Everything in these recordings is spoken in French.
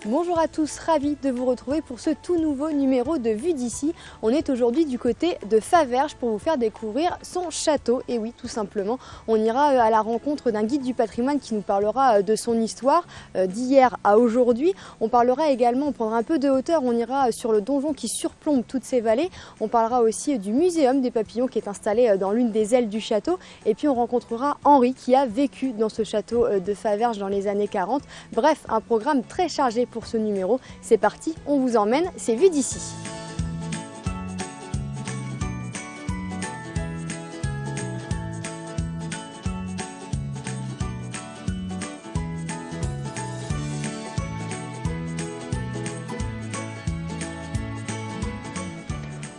Bonjour à tous, ravi de vous retrouver pour ce tout nouveau numéro de Vue d'ici. On est aujourd'hui du côté de Faverges pour vous faire découvrir son château. Et oui, tout simplement, on ira à la rencontre d'un guide du patrimoine qui nous parlera de son histoire d'hier à aujourd'hui. On parlera également, on prendra un peu de hauteur, on ira sur le donjon qui surplombe toutes ces vallées. On parlera aussi du muséum des papillons qui est installé dans l'une des ailes du château. Et puis on rencontrera Henri qui a vécu dans ce château de Faverges dans les années 40. Bref, un programme très chargé pour ce numéro. C'est parti, on vous emmène, c'est Vue d'ici.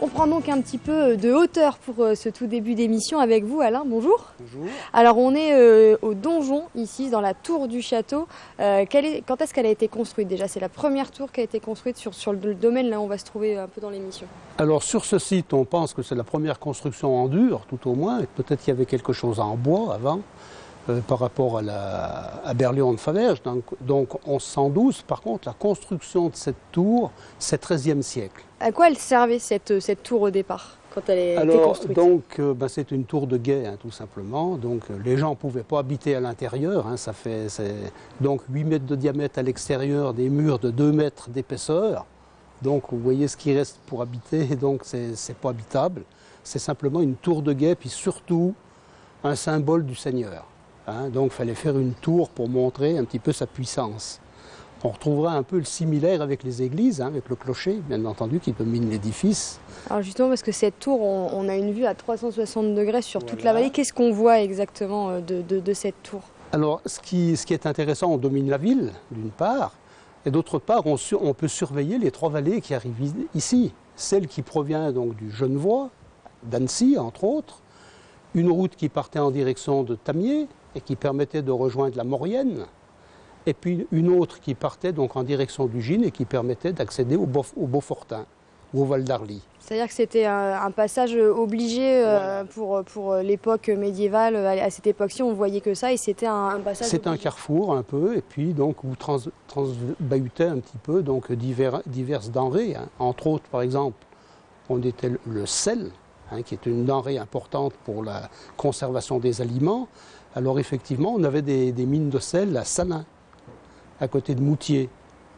On prend donc un petit peu de hauteur pour ce tout début d'émission avec vous, Alain. Bonjour. Bonjour. Alors on est au donjon, ici, dans la tour du château. Quand est-ce qu'elle a été construite déjà? C'est la première tour qui a été construite sur le domaine, là où on va se trouver un peu dans l'émission. Alors sur ce site, on pense que c'est la première construction en dur, tout au moins. Peut-être qu'il y avait quelque chose en bois avant, par rapport à Berléon de Faverges. Donc 1112. Par contre, la construction de cette tour, c'est 13e siècle. À quoi elle servait cette tour au départ, quand elle a été construite? C'est une tour de guet, tout simplement. Donc les gens ne pouvaient pas habiter à l'intérieur. C'est 8 mètres de diamètre à l'extérieur, des murs de 2 mètres d'épaisseur. Donc vous voyez ce qui reste pour habiter, donc c'est pas habitable. C'est simplement une tour de guet, puis surtout un symbole du Seigneur. Donc il fallait faire une tour pour montrer un petit peu sa puissance. On retrouvera un peu le similaire avec les églises, avec le clocher, bien entendu, qui domine l'édifice. Alors justement, parce que cette tour, on a une vue à 360 degrés sur toute la vallée. Qu'est-ce qu'on voit exactement de cette tour? Alors, ce qui est intéressant, on domine la ville, d'une part, et d'autre part, on peut surveiller les 3 vallées qui arrivent ici. Celle qui provient donc du Genevois, d'Annecy, entre autres, une route qui partait en direction de Tamier et qui permettait de rejoindre la Maurienne, et puis une autre qui partait donc en direction du Gine et qui permettait d'accéder au Beaufortin ou au Val d'Arly. C'est-à-dire que c'était un passage obligé pour l'époque médiévale. À cette époque-ci, on ne voyait que ça et c'était un passage C'est un carrefour un peu, et puis donc où transbahutait un petit peu donc diverses denrées. Entre autres, par exemple, on était le sel, qui est une denrée importante pour la conservation des aliments. Alors effectivement, on avait des mines de sel à Salins, à côté de Moutier.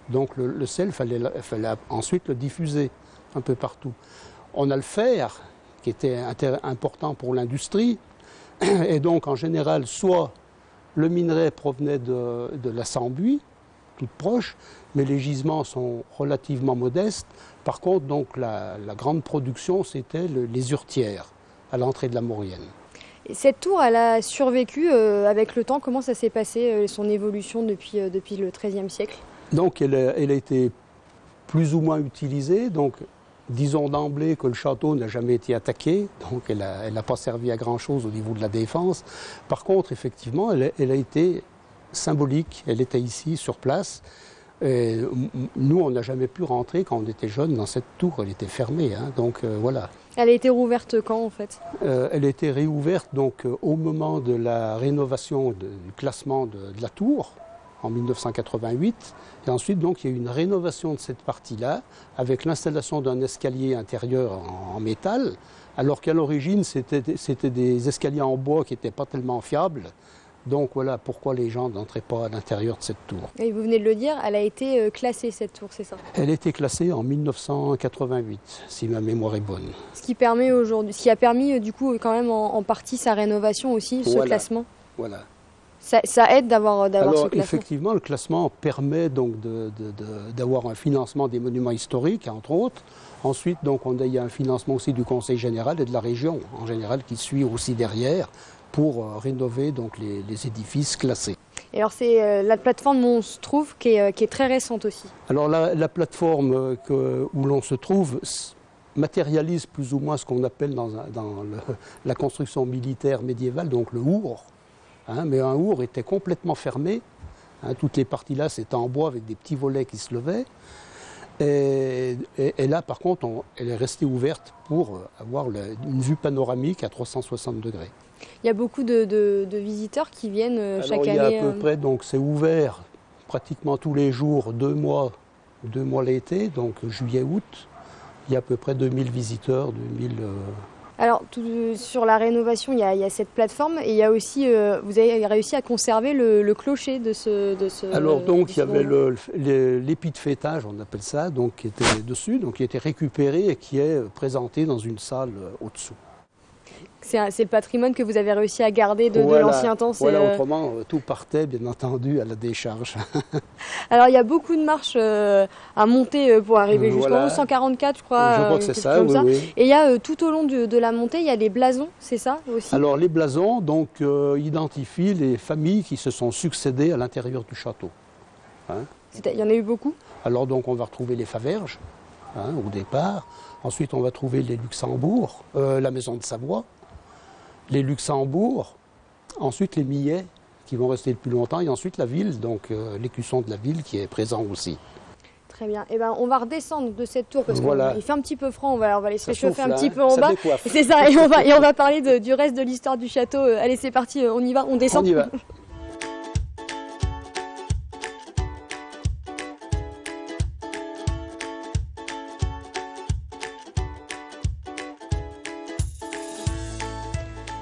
Donc le sel, il fallait ensuite le diffuser un peu partout. On a le fer, qui était important pour l'industrie, et donc en général, soit le minerai provenait de la Sambuie, toute proche, mais les gisements sont relativement modestes. Par contre, donc, la grande production, c'était les urtières, à l'entrée de la Maurienne. Et cette tour, elle a survécu avec le temps. Comment ça s'est passé, son évolution depuis le XIIIe siècle? Donc, elle a été plus ou moins utilisée. Donc, disons d'emblée que le château n'a jamais été attaqué. Donc, elle n'a pas servi à grand-chose au niveau de la défense. Par contre, effectivement, elle a été symbolique. Elle était ici, sur place. Et nous, on n'a jamais pu rentrer quand on était jeunes dans cette tour. Elle était fermée. Donc, voilà. Elle a été rouverte quand, en fait? Elle a été réouverte donc, au moment de la rénovation du classement de la tour, en 1988. Et ensuite, donc, il y a eu une rénovation de cette partie-là, avec l'installation d'un escalier intérieur en métal, alors qu'à l'origine, c'était des escaliers en bois qui n'étaient pas tellement fiables. Donc voilà pourquoi les gens n'entraient pas à l'intérieur de cette tour. Et vous venez de le dire, elle a été classée, cette tour, c'est ça? Elle a été classée en 1988, si ma mémoire est bonne. Ce qui a permis du coup quand même en partie sa rénovation aussi, ce classement. Voilà. Ça aide d'avoir ce classement. Effectivement, le classement permet donc d'avoir un financement des monuments historiques, entre autres. Ensuite, donc, il y a un financement aussi du Conseil général et de la région, en général, qui suit aussi derrière, pour rénover donc, les édifices classés. Et alors c'est la plateforme où on se trouve qui est très récente aussi. Alors la plateforme où l'on se trouve matérialise plus ou moins ce qu'on appelle dans la construction militaire médiévale, donc le our. Mais un our était complètement fermé. Toutes les parties là, c'était en bois avec des petits volets qui se levaient. Et là, par contre, elle est restée ouverte pour avoir une vue panoramique à 360 degrés. Il y a beaucoup de visiteurs qui viennent chaque année. Il y a à peu près, donc c'est ouvert pratiquement tous les jours, 2 mois l'été, donc juillet-août. Il y a à peu près 2000 visiteurs, 2000... Alors, sur la rénovation, il y a cette plateforme et il y a aussi, vous avez réussi à conserver le clocher de ce Alors, donc, il y avait donjon. l'épi de fêtage, on appelle ça, donc, qui était dessus, donc qui était récupéré et qui est présenté dans une salle au-dessous. C'est le patrimoine que vous avez réussi à garder de Voilà, l'ancien temps. voilà, autrement, tout partait, bien entendu, à la décharge. Alors, il y a beaucoup de marches à monter pour arriver jusqu'en Voilà. haut, 144, je crois. Je crois que c'est quelque ça, chose comme oui. Et il y a tout au long de la montée, il y a les blasons, c'est ça aussi? Alors, les blasons, donc, identifient les familles qui se sont succédées à l'intérieur du château. Hein. Il y en a eu beaucoup? Alors, donc, on va retrouver les Faverges, hein, au départ. Ensuite, on va trouver les Luxembourg, la maison de Savoie, les Luxembourg, ensuite les Millets, qui vont rester le plus longtemps, et ensuite la ville, donc l'écusson de la ville qui est présent aussi. Très bien. Eh ben, on va redescendre de cette tour parce Voilà. qu'il fait un petit peu froid. On va aller se Ça réchauffer chauffe, un petit là, peu en ça bas. décoiffe. C'est ça. Et on va parler du reste de l'histoire du château. Allez, c'est parti. On y va. On descend. On y va.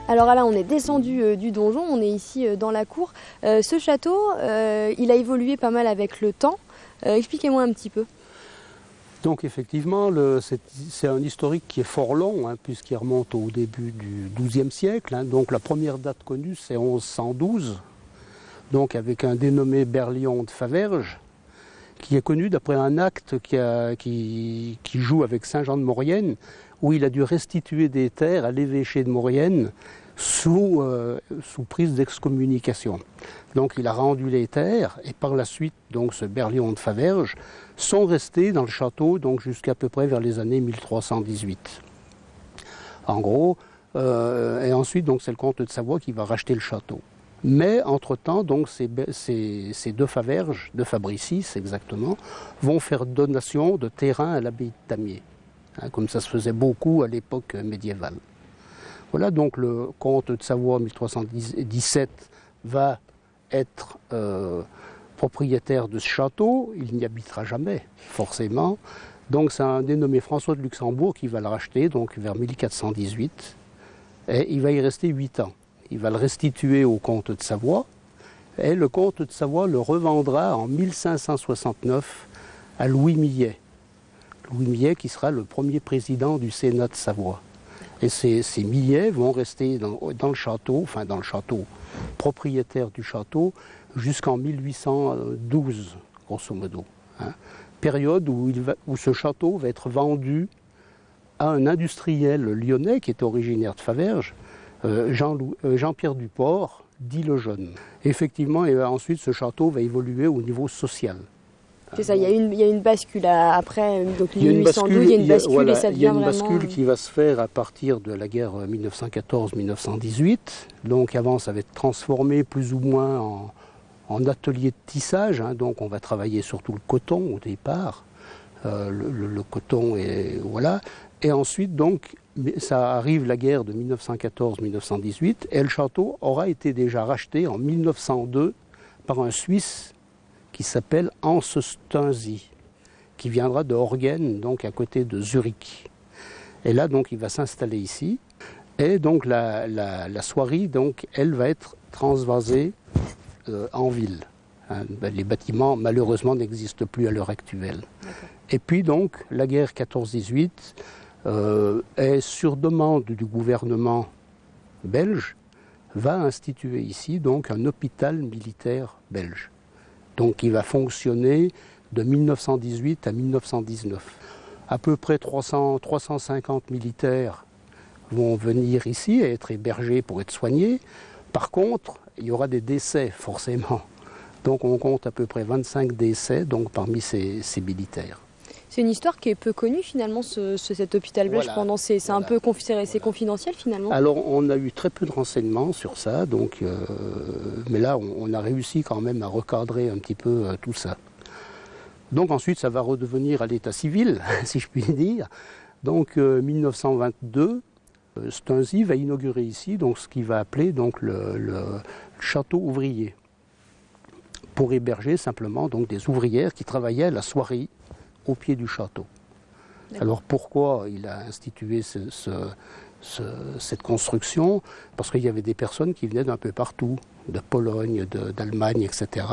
Alors là, on est descendu du donjon. On est ici dans la cour. Ce château, il a évolué pas mal avec le temps. Expliquez-moi un petit peu. Donc effectivement, c'est un historique qui est fort long, hein, puisqu'il remonte au début du XIIe siècle. Hein. Donc la première date connue, c'est 1112, donc avec un dénommé Berlion de Faverges, qui est connu d'après un acte qui joue avec Saint-Jean de Maurienne, où il a dû restituer des terres à l'évêché de Maurienne sous prise d'excommunication. Donc il a rendu les terres, et par la suite, donc, ce Berlion de Faverges sont restés dans le château donc, jusqu'à peu près vers les années 1318. En gros, et ensuite donc, c'est le comte de Savoie qui va racheter le château. Mais entre-temps, donc, ces deux Faverges, de Fabricis exactement, vont faire donation de terrain à l'abbaye de Tamier, hein, comme ça se faisait beaucoup à l'époque médiévale. Voilà, donc le comte de Savoie, 1317, va être propriétaire de ce château. Il n'y habitera jamais, forcément. Donc c'est un dénommé François de Luxembourg qui va le racheter, donc vers 1418. Et il va y rester 8 ans. Il va le restituer au comte de Savoie. Et le comte de Savoie le revendra en 1569 à Louis Millet. Louis Millet qui sera le premier président du Sénat de Savoie. Et ces Millets vont rester dans le château, propriétaires du château, jusqu'en 1812, grosso modo. Hein. Période où ce château va être vendu à un industriel lyonnais qui est originaire de Faverges, Jean-Pierre Duport, dit le Jeune. Effectivement, et ensuite ce château va évoluer au niveau social. C'est ça, il y a une bascule après, donc 1812, il y a une bascule voilà, et ça devient il y a une vraiment... bascule qui va se faire à partir de la guerre 1914-1918. Donc avant, ça va être transformé plus ou moins en atelier de tissage. Hein. Donc on va travailler surtout le coton au départ. Le coton, et voilà. Et ensuite, donc, ça arrive la guerre de 1914-1918 et le château aura été déjà racheté en 1902 par un Suisse qui s'appelle Hans Stünzi, qui viendra de Horgen, donc à côté de Zurich. Et là, donc, il va s'installer ici. Et donc, la soierie, donc, elle va être transvasée en ville. Hein, les bâtiments, malheureusement, n'existent plus à l'heure actuelle. Et puis, donc, la guerre 14-18 est, sur demande du gouvernement belge, va instituer ici, donc, un hôpital militaire belge. Donc il va fonctionner de 1918 à 1919. À peu près 350 militaires vont venir ici et être hébergés pour être soignés. Par contre, il y aura des décès forcément. Donc on compte à peu près 25 décès donc, parmi ces militaires. C'est une histoire qui est peu connue finalement, cet hôpital belge. Voilà, C'est un peu c'est confidentiel finalement. Alors on a eu très peu de renseignements sur ça, donc, mais là on a réussi quand même à recadrer un petit peu tout ça. Donc ensuite ça va redevenir à l'état civil, si je puis dire. Donc 1922, Stünzi va inaugurer ici donc, ce qu'il va appeler donc, le château ouvrier. pour héberger simplement donc, des ouvrières qui travaillaient la soirée au pied du château. Alors pourquoi il a institué cette construction? Parce qu'il y avait des personnes qui venaient d'un peu partout, de Pologne, d'Allemagne, etc.,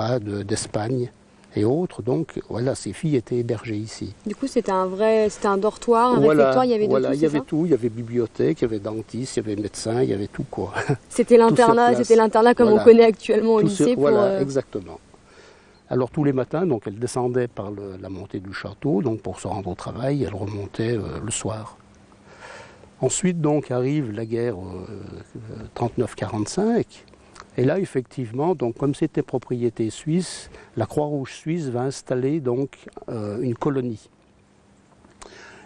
d'Espagne et autres. Donc voilà, ces filles étaient hébergées ici. Du coup, c'était un dortoir, un réfectoire, il y avait de tout, il y avait tout, il y avait bibliothèque, il y avait dentiste, il y avait médecin, il y avait tout quoi. C'était l'internat comme on connaît actuellement au lycée. Exactement. Alors tous les matins, donc, elle descendait par la montée du château, donc pour se rendre au travail, elle remontait le soir. Ensuite donc arrive la guerre 39-45, et là effectivement, donc, comme c'était propriété suisse, la Croix-Rouge suisse va installer donc une colonie.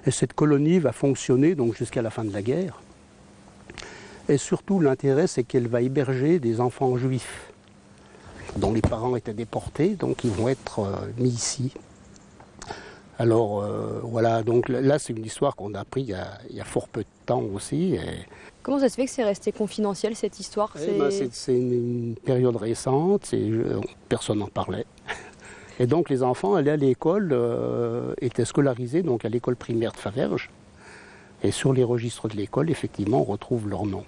Et cette colonie va fonctionner donc jusqu'à la fin de la guerre. Et surtout l'intérêt, c'est qu'elle va héberger des enfants juifs dont les parents étaient déportés, donc ils vont être mis ici. Alors voilà, donc là c'est une histoire qu'on a appris il y a fort peu de temps aussi. Et comment ça se fait que c'est resté confidentiel cette histoire? C'est une période récente, personne n'en parlait. Et donc les enfants allaient à l'école, étaient scolarisés donc à l'école primaire de Faverges. Et sur les registres de l'école, effectivement, on retrouve leur nom.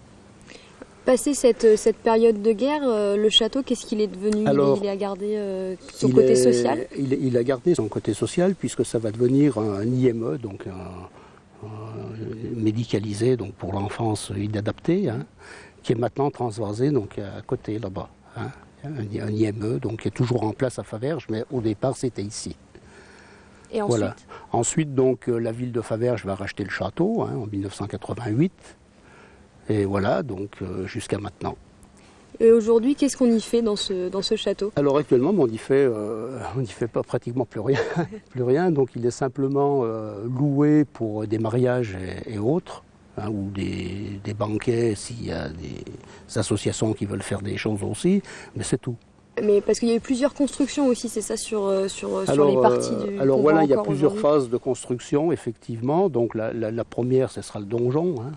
Passé cette période de guerre, le château, qu'est-ce qu'il est devenu? Il a gardé son côté social? Il a gardé son côté social puisque ça va devenir un IME, donc médicalisé donc pour l'enfance inadaptée, hein, qui est maintenant transvasé donc à côté là-bas. Hein, un IME donc, qui est toujours en place à Faverges, mais au départ c'était ici. Et ensuite, voilà. Ensuite donc, la ville de Faverges va racheter le château en 1988. Et voilà, donc jusqu'à maintenant. Et aujourd'hui, qu'est-ce qu'on y fait dans ce château? Alors actuellement, on n'y fait pas pratiquement plus rien. Plus rien. Donc il est simplement loué pour des mariages et autres, hein, ou des banquets s'il y a des associations qui veulent faire des choses aussi, mais c'est tout. Mais parce qu'il y a eu plusieurs constructions aussi, c'est ça, sur les parties du... Alors voilà, il y a plusieurs phases de construction, effectivement. Donc la première, ce sera le donjon, hein.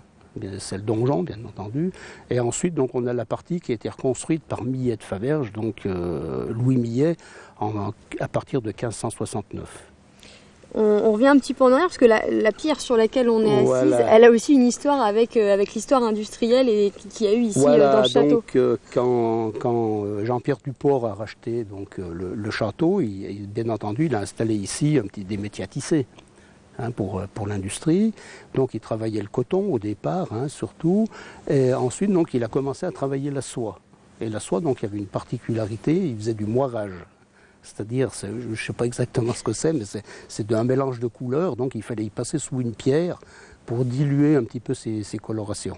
C'est le donjon, bien entendu. Et ensuite, donc, on a la partie qui a été reconstruite par Millet de Faverges, donc Louis Millet, à partir de 1569. On revient un petit peu en arrière, parce que la pierre sur laquelle on est assise, elle a aussi une histoire avec l'histoire industrielle et qu'il y a eu ici dans le château. Donc, quand Jean-Pierre Duport a racheté donc, le château, bien entendu, il a installé ici des métiers à tisser. Hein, pour l'industrie. Donc il travaillait le coton au départ, hein, surtout. Et ensuite, donc, il a commencé à travailler la soie. Et la soie, donc, il y avait une particularité, il faisait du moirage. C'est-à-dire, je ne sais pas exactement ce que c'est, mais c'est un mélange de couleurs. Donc il fallait y passer sous une pierre pour diluer un petit peu ces colorations.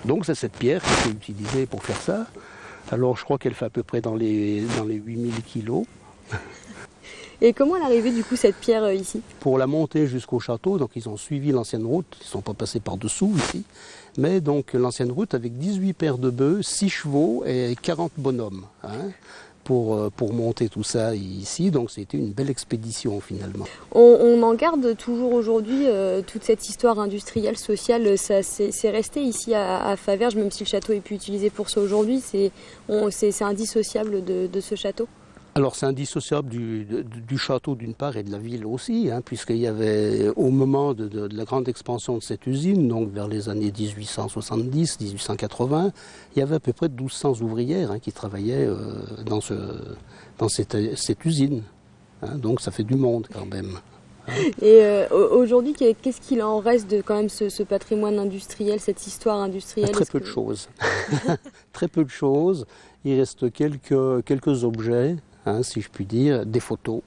Donc c'est cette pierre qui est utilisée pour faire ça. Alors je crois qu'elle fait à peu près dans les 8000 kilos. Et comment est arrivée du coup cette pierre ici? Pour la monter jusqu'au château, donc ils ont suivi l'ancienne route, ils ne sont pas passés par-dessous ici, mais donc l'ancienne route avec 18 paires de bœufs, 6 chevaux et 40 bonhommes, hein, pour monter tout ça ici, donc c'était une belle expédition finalement. On en garde toujours aujourd'hui toute cette histoire industrielle, sociale, c'est resté ici à Faverges, même si le château est plus utilisé pour ça aujourd'hui, c'est indissociable de ce château? Alors c'est indissociable du château d'une part et de la ville aussi, hein, puisqu'il y avait au moment de la grande expansion de cette usine, donc vers les années 1870-1880, il y avait à peu près 1200 ouvrières hein, qui travaillaient dans cette usine. Hein, donc ça fait du monde quand même. Hein. Et aujourd'hui, qu'est-ce qu'il en reste de quand même ce patrimoine industriel, cette histoire industrielle? Très peu de choses. Très peu de choses. Il reste quelques objets. Hein, si je puis dire, des photos,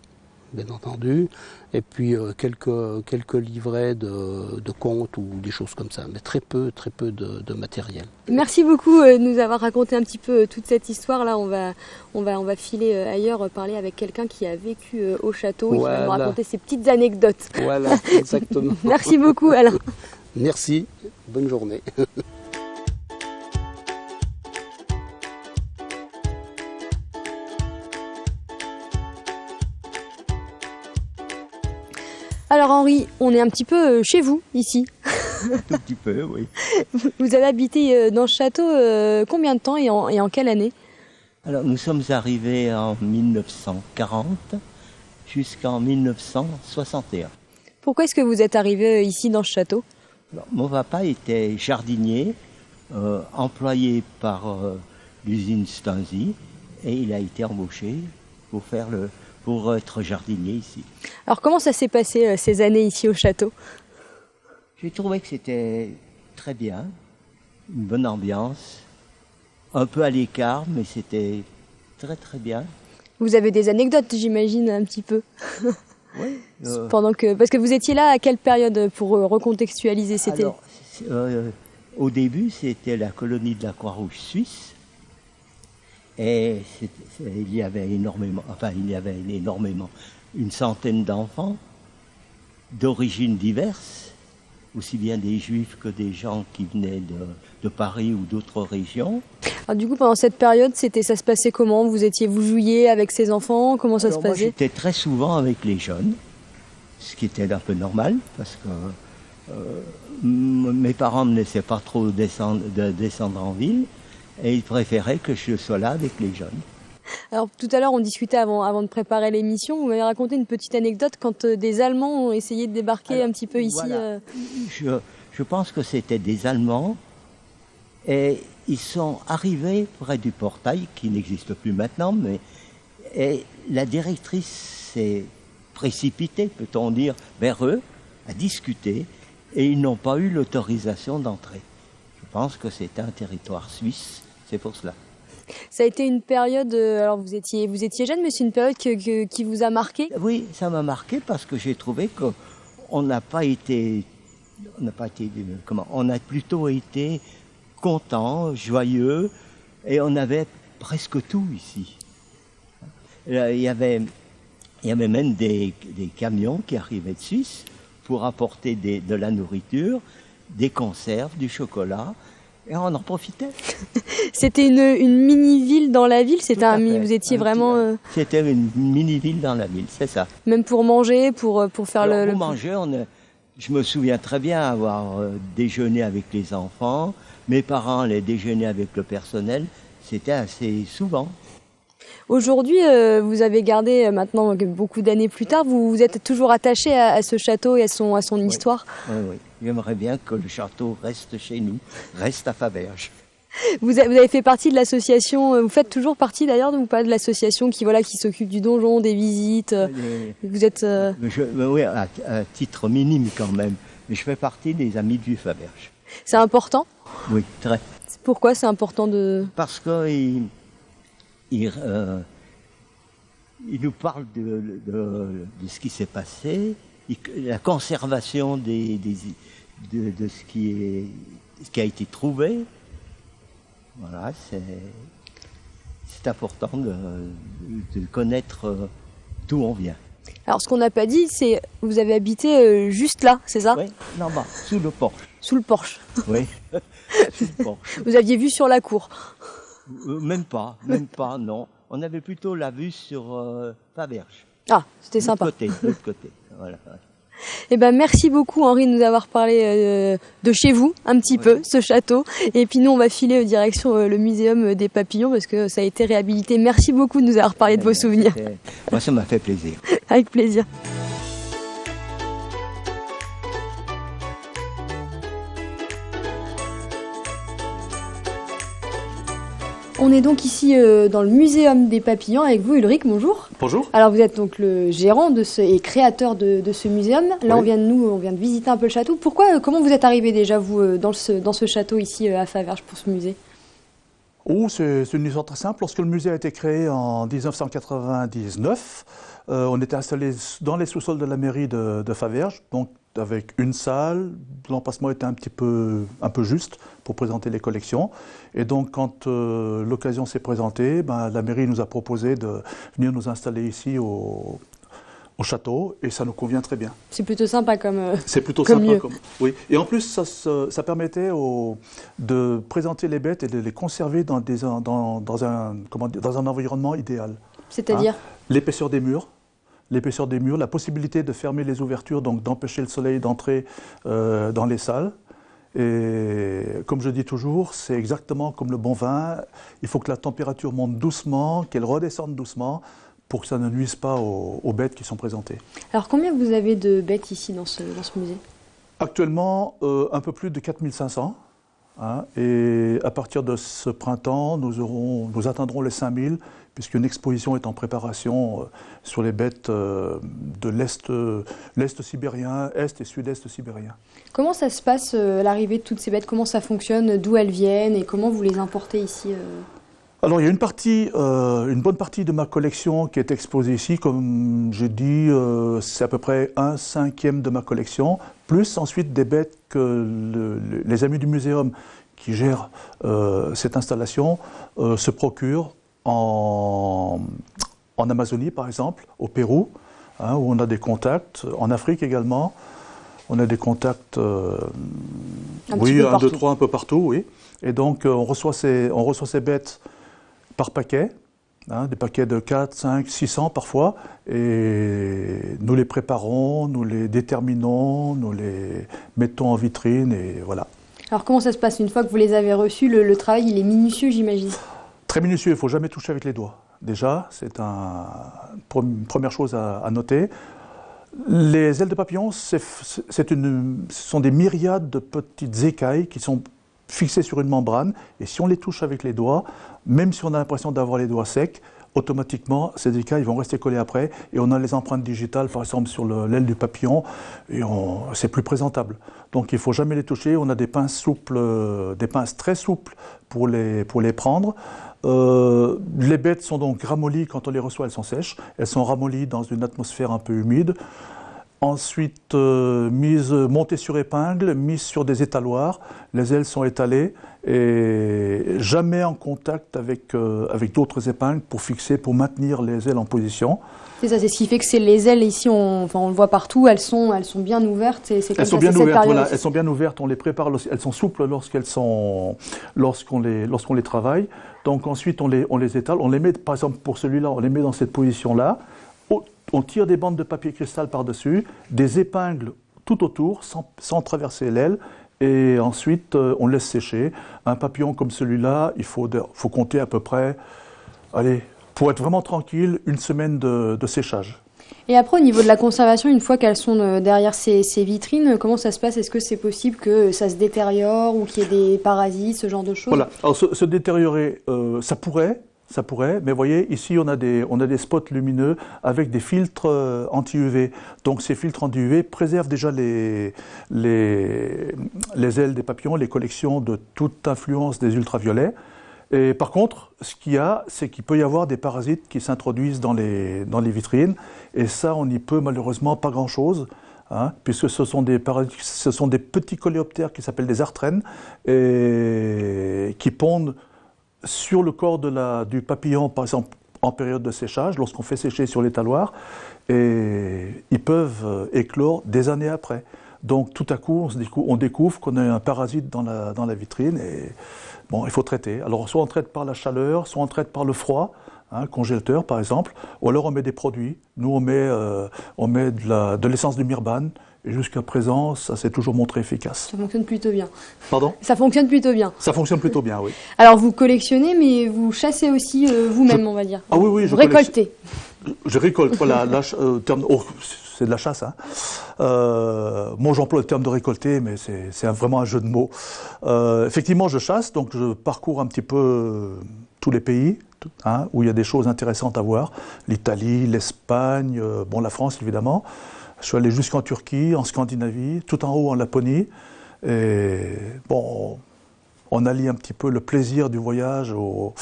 bien entendu, et puis quelques livrets de contes ou des choses comme ça, mais très peu de matériel. Merci beaucoup de nous avoir raconté un petit peu toute cette histoire. Là, on va filer ailleurs, parler avec quelqu'un qui a vécu au château et qui va nous raconter ses petites anecdotes. Voilà, exactement. Merci beaucoup, Alain. Merci, bonne journée. Alors Henri, on est un petit peu chez vous, ici. Un tout petit peu, oui. Vous avez habité dans ce château combien de temps et en quelle année? Alors nous sommes arrivés en 1940 jusqu'en 1961. Pourquoi est-ce que vous êtes arrivé ici dans ce château? Alors, mon papa était jardinier, employé par l'usine Stanzi, et il a été embauché pour être jardinier ici. Alors comment ça s'est passé ces années ici au château? J'ai trouvé que c'était très bien, une bonne ambiance, un peu à l'écart, mais c'était très très bien. Vous avez des anecdotes, j'imagine, un petit peu. Oui. Parce que vous étiez là à quelle période pour recontextualiser? C'était Alors, au début, c'était la colonie de la Croix-Rouge suisse. Et il y avait énormément, une centaine d'enfants d'origines diverses, aussi bien des juifs que des gens qui venaient de Paris ou d'autres régions. Alors, du coup, pendant cette période, ça se passait comment? Vous jouiez avec ces enfants? Comment ça se passait? Moi, j'étais très souvent avec les jeunes, ce qui était un peu normal, parce que mes parents ne me laissaient pas trop descendre en ville, et ils préféraient que je sois là avec les jeunes. Alors tout à l'heure, on discutait avant de préparer l'émission. Vous m'avez raconté une petite anecdote quand des Allemands ont essayé de débarquer un petit peu ici. Voilà. Je pense que c'était des Allemands et ils sont arrivés près du portail qui n'existe plus maintenant, et la directrice s'est précipitée, peut-on dire, vers eux à discuter et ils n'ont pas eu l'autorisation d'entrer. Je pense que c'était un territoire suisse, c'est pour cela. Ça a été une période, alors vous étiez jeune, mais c'est une période qui vous a marqué? Oui, ça m'a marqué parce que j'ai trouvé qu'on a plutôt été content, joyeux, et on avait presque tout ici. Il y avait même des camions qui arrivaient de Suisse pour apporter de la nourriture, des conserves, du chocolat, et on en profitait. C'était une mini-ville dans la ville? Vous étiez vraiment... C'était une mini-ville dans la ville, c'est ça. Même pour manger, pour faire Alors, pour manger, je me souviens très bien avoir déjeuné avec les enfants. Mes parents allaient déjeuner avec le personnel. C'était assez souvent. Aujourd'hui, vous avez gardé, maintenant beaucoup d'années plus tard, vous êtes toujours attaché à ce château et à son histoire? Oui. J'aimerais bien que le château reste chez nous, reste à Faverges. Vous avez fait partie de l'association, vous faites toujours partie d'ailleurs ou pas de l'association qui s'occupe du donjon, des visites? Vous êtes... Oui, à titre minime quand même. Mais je fais partie des Amis du Faverges. C'est important? Oui, très. Pourquoi c'est important de... Parce qu'il nous parle de ce qui s'est passé, la conservation de ce qui a été trouvé. Voilà, c'est important de connaître d'où on vient. Alors ce qu'on n'a pas dit, c'est vous avez habité juste là, c'est ça? Oui, là-bas, sous le porche. Sous le porche. Oui, sous le porche. Vous aviez vu sur la cour? Même pas, non. On avait plutôt la vue sur Faverges. Ah, c'était sympa. De l'autre côté, voilà. Eh ben, merci beaucoup Henri de nous avoir parlé de chez vous, un petit peu, ce château. Et puis nous, on va filer direction le muséum des papillons parce que ça a été réhabilité. Merci beaucoup de nous avoir parlé de vos souvenirs. Moi, ça m'a fait plaisir. Avec plaisir. On est donc ici dans le Muséum des Papillons avec vous, Ulrich. Bonjour. Bonjour. Alors vous êtes donc le gérant et créateur de ce muséum. Là, Oui. on vient de visiter un peu le château. Comment vous êtes arrivé déjà vous dans ce château ici à Faverges pour ce musée? C'est une histoire très simple. Lorsque le musée a été créé en 1999, on était installé dans les sous-sols de la mairie de Faverges, donc avec une salle. L'emplacement était un peu juste pour présenter les collections. Et donc, quand l'occasion s'est présentée, la mairie nous a proposé de venir nous installer ici au château, et ça nous convient très bien. C'est plutôt sympa comme C'est plutôt comme sympa. lieu. Oui. Et en plus, ça permettait de présenter les bêtes et de les conserver dans un environnement idéal. C'est-à-dire L'épaisseur des murs, la possibilité de fermer les ouvertures, donc d'empêcher le soleil d'entrer dans les salles. Et comme je dis toujours, c'est exactement comme le bon vin. Il faut que la température monte doucement, qu'elle redescende doucement pour que ça ne nuise pas aux bêtes qui sont présentées. Alors combien vous avez de bêtes ici dans ce musée? Actuellement, un peu plus de 4500. Hein, et à partir de ce printemps, nous atteindrons les 5000, puisqu'une exposition est en préparation sur les bêtes de l'Est sibérien, Est et Sud-Est sibérien. Comment ça se passe, l'arrivée de toutes ces bêtes? Comment ça fonctionne? D'où elles viennent et comment vous les importez ici? Alors il y a une bonne partie de ma collection qui est exposée ici. Comme j'ai dit, c'est à peu près 1/5 de ma collection, plus ensuite des bêtes que les amis du muséum qui gèrent cette installation se procurent en Amazonie par exemple, au Pérou, hein, où on a des contacts, en Afrique également. On a des contacts, oui, 1, 2, 3, un peu partout, oui. Et donc on reçoit ces bêtes par paquet, hein, des paquets de 4, 5, 600 parfois, et nous les préparons, nous les déterminons, nous les mettons en vitrine, et voilà. Alors comment ça se passe une fois que vous les avez reçus? Le travail, il est minutieux, j'imagine. Très minutieux, il ne faut jamais toucher avec les doigts. Déjà, c'est une première chose à noter. Les ailes de papillon, ce sont des myriades de petites écailles qui sont fixées sur une membrane, et si on les touche avec les doigts, même si on a l'impression d'avoir les doigts secs, automatiquement, ces écailles vont rester collées après, et on a les empreintes digitales, par exemple, sur l'aile du papillon, et c'est plus présentable. Donc il ne faut jamais les toucher. On a des pinces souples, des pinces très souples pour les prendre. Les bêtes sont donc ramollies quand on les reçoit, elles sont sèches. Elles sont ramollies dans une atmosphère un peu humide. Ensuite, montées sur épingle, mises sur des étaloirs. Les ailes sont étalées et jamais en contact avec d'autres épingles pour fixer, pour maintenir les ailes en position. C'est ça, c'est ce qui fait que les ailes ici, on le voit partout, elles sont bien ouvertes. Elles sont bien ouvertes, voilà, elles sont bien ouvertes, on les prépare, elles sont souples lorsqu'on les travaille. Donc ensuite on les étale, on les met, par exemple pour celui-là, on les met dans cette position-là. On tire des bandes de papier cristal par-dessus, des épingles tout autour, sans traverser l'aile, et ensuite on laisse sécher. Un papillon comme celui-là, il faut compter à peu près, allez, pour être vraiment tranquille, 1 semaine de séchage. Et après, au niveau de la conservation, une fois qu'elles sont derrière ces vitrines, comment ça se passe? Est-ce que c'est possible que ça se détériore ou qu'il y ait des parasites, ce genre de choses? Voilà, alors se détériorer, ça pourrait, mais vous voyez, ici on a des spots lumineux avec des filtres anti-UV. Donc ces filtres anti-UV préservent déjà les ailes des papillons, les collections de toute influence des ultraviolets. Et par contre, ce qu'il y a, c'est qu'il peut y avoir des parasites qui s'introduisent dans les vitrines, et ça, on n'y peut malheureusement pas grand-chose, hein, puisque ce sont des petits coléoptères qui s'appellent des arthrènes, et qui pondent sur le corps du papillon, par exemple en période de séchage, lorsqu'on fait sécher sur l'étaloir, et ils peuvent éclore des années après. Donc tout à coup, on découvre qu'on a un parasite dans la vitrine, et bon, il faut traiter. Alors soit on traite par la chaleur, soit on traite par le froid, hein, congélateur par exemple, ou alors on met des produits. Nous on met de l'essence de myrban, et jusqu'à présent ça s'est toujours montré efficace. Ça fonctionne plutôt bien. Pardon? Ça fonctionne plutôt bien. Ça fonctionne plutôt bien, oui. Alors vous collectionnez, mais vous chassez aussi vous-même, on va dire. Ah oui, vous récoltez. Je récolte, voilà, c'est de la chasse. Hein. Moi, j'emploie le terme de récolter, mais c'est vraiment un jeu de mots. Effectivement, je chasse, donc je parcours un petit peu tous les pays, hein, où il y a des choses intéressantes à voir. L'Italie, l'Espagne, la France, évidemment. Je suis allé jusqu'en Turquie, en Scandinavie, tout en haut en Laponie. Et bon, on allie un petit peu le plaisir du voyage au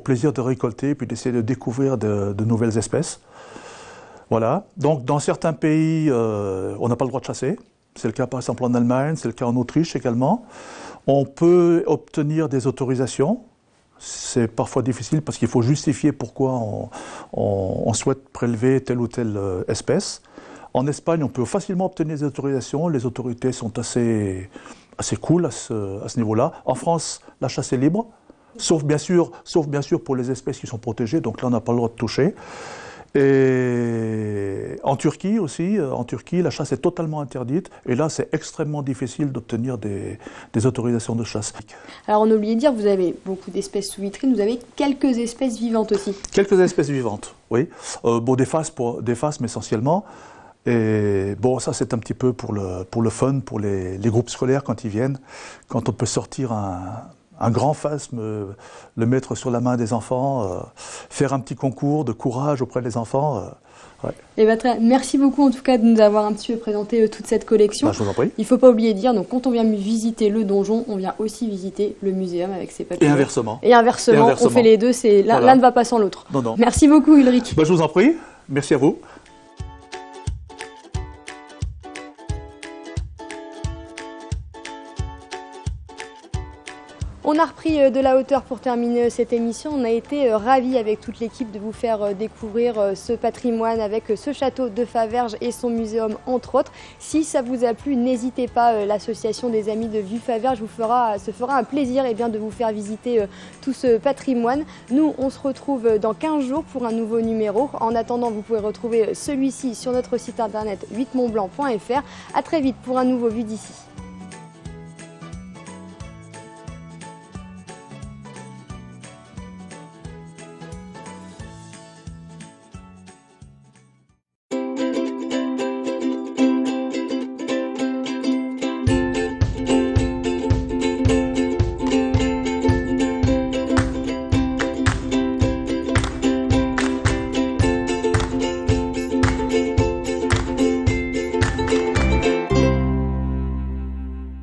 plaisir de récolter, puis d'essayer de découvrir de nouvelles espèces. Voilà. Donc, dans certains pays, on n'a pas le droit de chasser. C'est le cas, par exemple, en Allemagne, c'est le cas en Autriche également. On peut obtenir des autorisations. C'est parfois difficile parce qu'il faut justifier pourquoi on souhaite prélever telle ou telle espèce. En Espagne, on peut facilement obtenir des autorisations. Les autorités sont assez cool à ce niveau-là. En France, la chasse est libre, sauf bien sûr pour les espèces qui sont protégées. Donc là, on n'a pas le droit de toucher. Et En Turquie aussi, la chasse est totalement interdite et là c'est extrêmement difficile d'obtenir des autorisations de chasse. Alors on a oublié de dire, vous avez beaucoup d'espèces sous vitrine, vous avez quelques espèces vivantes aussi. Quelques espèces vivantes, oui. Bon, des phasmes essentiellement. Et bon, ça c'est un petit peu pour le fun, pour les groupes scolaires quand ils viennent, quand on peut sortir un grand phasme, le mettre sur la main des enfants, faire un petit concours de courage auprès des enfants. Ouais. Et merci beaucoup en tout cas de nous avoir un petit peu présenté toute cette collection. Je vous en prie. Il ne faut pas oublier de dire, donc quand on vient visiter le donjon, on vient aussi visiter le muséum avec ses papiers. Et inversement. Et inversement, on fait les deux, l'un ne va pas sans l'autre. Non. Merci beaucoup Ulrich. Je vous en prie, merci à vous. On a repris de la hauteur pour terminer cette émission. On a été ravis avec toute l'équipe de vous faire découvrir ce patrimoine avec ce château de Faverges et son muséum entre autres. Si ça vous a plu, n'hésitez pas, l'association des Amis de Vue Faverges se fera un plaisir de vous faire visiter tout ce patrimoine. Nous, on se retrouve dans 15 jours pour un nouveau numéro. En attendant, vous pouvez retrouver celui-ci sur notre site internet 8montblanc.fr. À très vite pour un nouveau Vue d'ici.